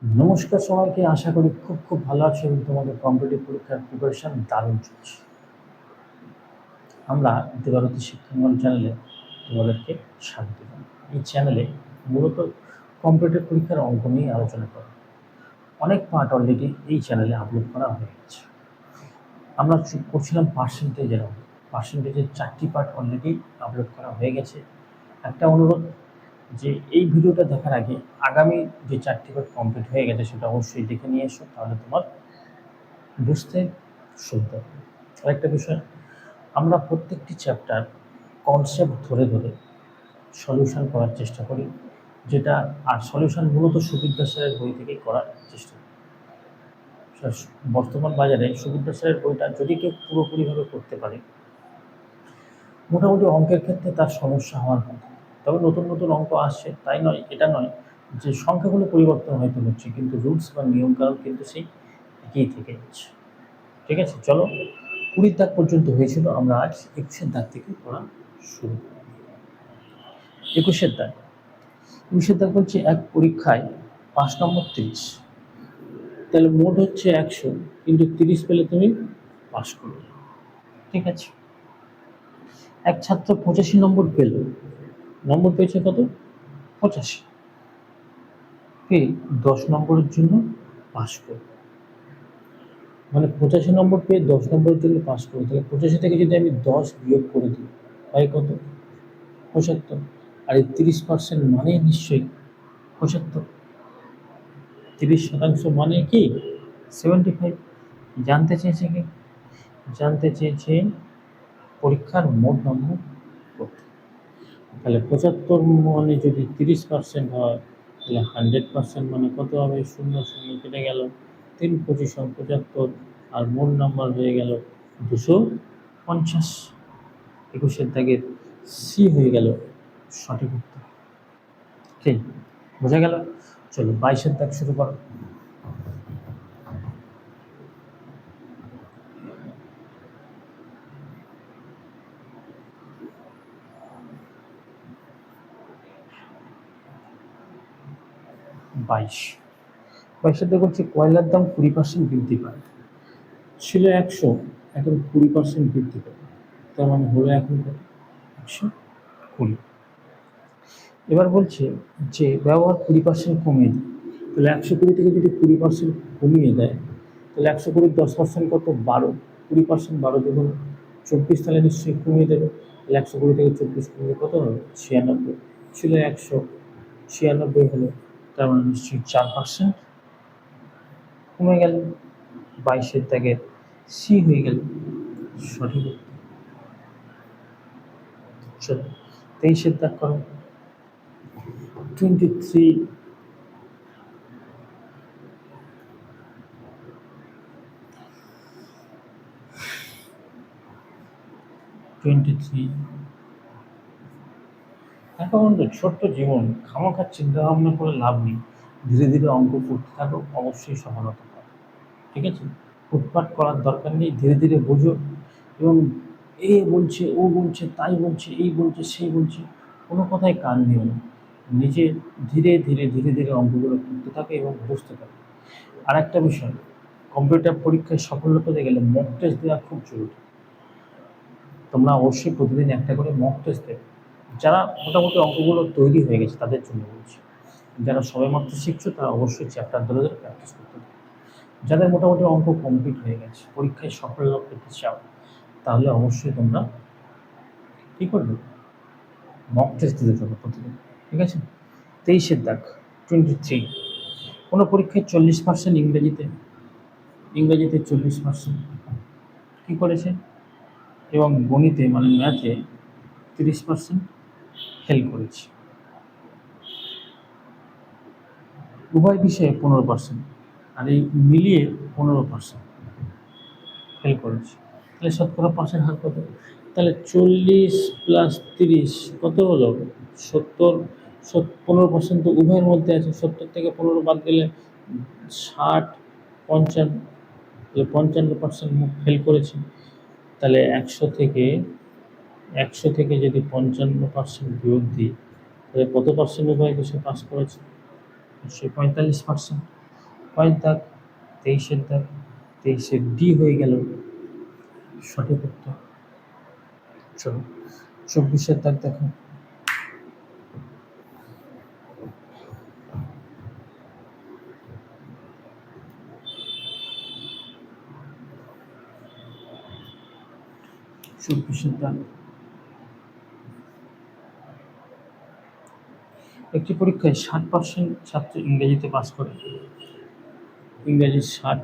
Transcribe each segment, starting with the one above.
নমস্কার সবাইকে, আশা করি খুব খুব ভালো আছো এবং তোমাদের কম্পিটিটিভ পরীক্ষার প্রিপারেশন দারুণ চলছে। আমরা দেবারতী শিক্ষাঙ্গন চ্যানেলে তোমাদেরকে স্বাগত জানাই। এই চ্যানেলে মূলত কম্পিটিটিভ পরীক্ষার অঙ্ক নিয়ে আলোচনা করা। অনেক পার্ট অলরেডি এই চ্যানেলে আপলোড করা হয়ে গেছে। আমরা করছিলাম পার্সেন্টেজের অঙ্ক। পার্সেন্টেজের 4টি পার্ট অলরেডি আপলোড করা হয়ে গেছে। একটা অনুরোধ, যে এই ভিডিওটা দেখার আগে আগামী যে 4টি পার্ট কমপ্লিট হয়ে গেছে সেটা অবশ্যই দেখে নিয়ে এসো, তাহলে তোমার বুঝতে সুবিধা হবে। আরেকটা বিষয়, আমরা প্রত্যেকটি চ্যাপ্টার কনসেপ্ট ধরে ধরে সলিউশন করার চেষ্টা করি, যেটা আর সলিউশন মূলত সুবিদ্যা স্যারের বই থেকেই করার চেষ্টা করি। বর্তমান বাজারে সুবিদ্যা স্যারের বইটা যদি কেউ পুরোপুরিভাবে করতে পারে, মোটামুটি অঙ্কের ক্ষেত্রে তার সমস্যা হওয়ার কথা। তবে নতুন নতুন অঙ্ক আসছে, তাই নয়, এটা নয় যে সংখ্যাগুলো পরিবর্তন হয়তো হচ্ছে, কিন্তু রুলস বা নিয়মকানুন কিন্তু সেই একই থেকে যাচ্ছে। ঠিক আছে, চলো 20 দাগ পর্যন্ত হয়েছিল, আমরা আজ 21 দাগ থেকে পড়া শুরু করব। 21 দাগ, 21 দাগ বলছে এক পরীক্ষায় 5 নম্বর 30, তাহলে মোট হচ্ছে 100, কিন্তু 30 পেলে তুমি পাস করবে। ঠিক আছে, এক ছাত্র 85 নম্বর পেল, নম্বর পেয়েছে কত? 85, পেয়ে 10 নম্বরের জন্য পাস করবে। মানে 85 নম্বর পেয়ে 10 নম্বরের জন্য পাস করবে, তাহলে 85 থেকে যদি আমি 10 বিয়োগ করে দিই, হয় কত? 75। আর এই 30% মানে নিশ্চয়ই 75। 30% মানে কি 75। জানতে চেয়েছে কি? জানতে চেয়েছে পরীক্ষার মোট নম্বর কত। তাহলে 75 মানে যদি 30% হয়, তাহলে 100% মানে কত হবে? 0 0 কেটে গেল, 3 25 75, আর মোট নাম্বার হয়ে গেল 250। 21 দাগের সি হয়ে গেল সঠিক উত্তর। ঠিক, বোঝা গেল? চলো 22 দাগ শুরু করো। বাইশ দাগ হচ্ছে কয়লার দাম 20% বৃদ্ধি পায়। ছিল 100, এখন 20% বৃদ্ধি পায়, তার মানে হলো এখন কত? 120। এবার বলছে যে ব্যবহার 20% কমিয়ে দেয়, তাহলে 120 থেকে যদি 20% কমিয়ে দেয়, তাহলে 120 10% কত? 12। 20% 12 দেখুন 24, তাহলে নিশ্চয়ই কমিয়ে দেবে। তাহলে 120 থেকে 24 কমিয়ে কত হবে? 96। ছিল 100, 96 হলো, তার মানে নিশ্চয়ই 4% কমে গেল। 22 দাগের সি হয়ে গেল সঠিক উত্তর। চলো 23 দাগ করো। 23, 23। এখন তো ছোট্ট জীবন, খামাখার চিন্তা ভাবনা করে লাভ নেই। ধীরে ধীরে অঙ্ক করতে থাকো, অবশ্যই সফলতা পাবে। ঠিক আছে, উৎপাত করার দরকার নেই, ধীরে ধীরে বোঝো। এবং এ বলছে, ও বলছে, তাই বলছে, এই বলছে, সেই বলছে, কোনো কথায় কান দিও না। নিজে ধীরে ধীরে ধীরে ধীরে অঙ্কগুলো করতে থাকে এবং বুঝতে থাকে। আর একটা বিষয়, কম্পিউটার পরীক্ষায় সফল হতে গেলে মক টেস্ট দেওয়া খুব জরুরি। তোমরা অবশ্যই প্রতিদিন একটা করে মক টেস্ট দেবে। যারা মোটামুটি অঙ্কগুলো তৈরি হয়ে গেছে তাদের জন্য বলছি, যারা সবেমাত্র শিখছো তারা অবশ্যই চ্যাপ্টার ধরে ধরে প্র্যাকটিস করতে হবে। যাদের মোটামুটি অঙ্ক কমপ্লিট হয়ে গেছে, পরীক্ষায় সাফল্য পেতে চাও, তাহলে অবশ্যই তোমরা কী করবে? মক টেস্ট দিতে থাকো প্রতিদিন। ঠিক আছে, 23 দাগ 23, কোনো পরীক্ষায় 40% ইংরেজিতে 40% কী করেছে, এবং গণিতে মানে ম্যাথে 30% ফেল করেছে। উভয় বিষয়ে 15%, আর এই মিলিয়ে 15% ফেল করেছে। তাহলে শতকরা পাসের হার কত? তাহলে 40 প্লাস 30 কত হলো? 70। 15% তো উভয়ের মধ্যে আছে, 70 থেকে 15 বাদ দিলে 60, 55, তাহলে 55% ফেল করেছে। তাহলে 100 থেকে যদি 55% বিয়োগ দিই, তাহলে কত পার্সেন্ট উভয় বিষয়ে পাস করেছে? নিশ্চয়ই 45%। কয়েক দাগ, 23-এর দাগ, 23-এর ডি হয়ে গেল সঠিক উত্তর। চলো 24-এর দাগ দেখো, একটি পরীক্ষায় 60% ছাত্র ইংরেজিতে পাস করে। ইংরেজি 60,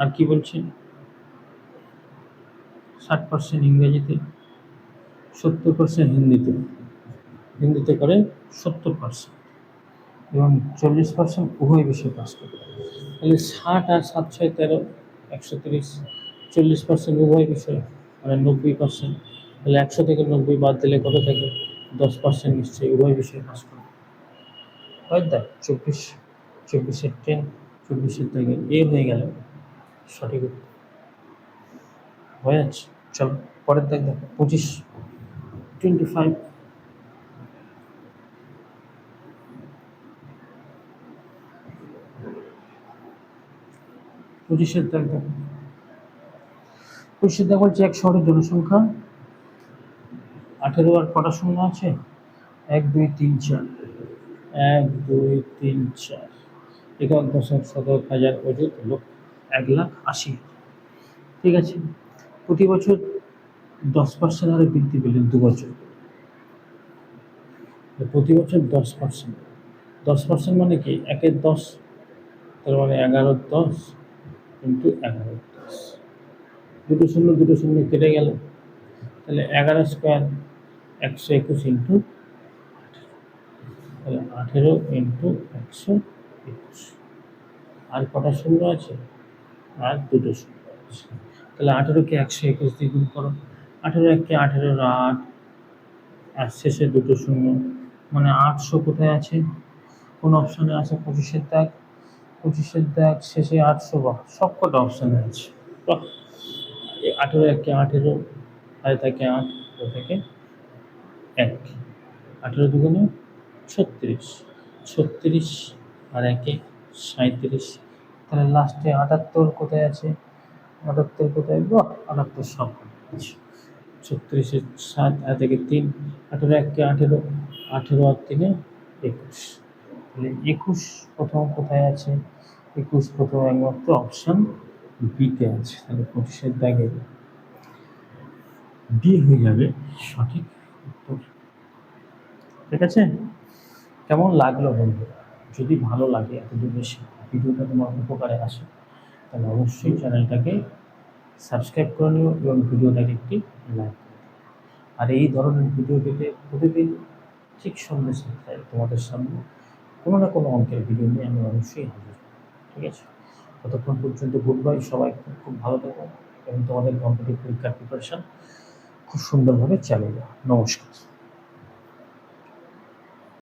আর কি বলছেন, 60% ইংরেজিতে, 70% হিন্দিতে, হিন্দিতে করে 70%, এবং 40% উভয় বিষয়ে পাস করে। তাহলে 60 আর 7-6-13, 130, 40% উভয় বিষয়ে, মানে 90%। তাহলে 100 থেকে 90 বাদ দিলে কত থাকে? 10% নিশ্চয়ই উভয় বিষয়ে পাস করে। হয় দেখ 24-এর 10, 24-এর থেকে এ হয়ে গেল সঠিক উত্তর। হয়ে যাচ্ছে। চলো পরের দাগ দেখো, 25, 25-এর দাগ দেখো, 25-এর দাগ বলছে এক শহরের জনসংখ্যা 18 আর কটা শূন্য আছে? 1, 2, 3, 4, 1, 2, 3, 4, একক দশক শতক হাজার অযুত লোক 1,80,000। ঠিক আছে, প্রতি বছর 10% হারে বৃদ্ধি পেলেন 2 বছর, প্রতি বছর 10%, 10% মানে কি 1-এর 10, তার মানে 11-র 10 ইন্টু 11-র 10, দুটো শূন্য কেটে গেল, তাহলে 11 স্কোয়ার 121 ইন্টু, তাহলে 18 ইন্টু 121, আর কটা শূন্য আছে? আর দুটো শূন্য আছে, তাহলে 18-কে 121 দিয়ে গুণ করো, 18-1-কে 18-র 8, আর শেষে দুটো শূন্য, মানে 800 কোথায় আছে? কোন অপশনে আছে? 25-এর দাগ, 25-এর দাগ শেষে 800, বা সব কটা অপশনে আছে। 18-1-কে 18, আর থাকে 8, থেকে 1, 18 দুগুণে 36, 36 আর 1-এ 37, তাহলে লাস্টে 78 কোথায় আছে? 78 কোথায়? বাহ, 78 সব আছে। 36-এর 7, আর থেকে 3, 18-1-কে 18, 18 আর 3-এ 21, তাহলে 21 প্রথম কোথায় আছে? 21 প্রথম একমাত্র অপশন বিতে আছে, তাহলে 25-এর দাগে ডি হয়ে যাবে সঠিক উত্তর। ঠিক আছে, কেমন লাগলো বন্ধুরা? যদি ভালো লাগে, এতদূর বেশি ভিডিওটা তোমার উপকারে আসে, তাহলে অবশ্যই চ্যানেলটাকে সাবস্ক্রাইব করে নিও এবং ভিডিওটাকে একটি লাইক করে দিও। আর এই ধরনের ভিডিও পেতে প্রতিদিন ঠিক সন্ধ্যে 7টায় তোমাদের সামনে কোনো না কোনো অঙ্কের ভিডিও নিয়ে আমি অবশ্যই হাজির হব। ঠিক আছে, ততক্ষণ পর্যন্ত গুড বাই, সবাই খুব খুব ভালো থাকো এবং তোমাদের কম্পিটিটিভ পরীক্ষার প্রিপারেশন খুব সুন্দরভাবে চালিয়ে যাও। নমস্কার।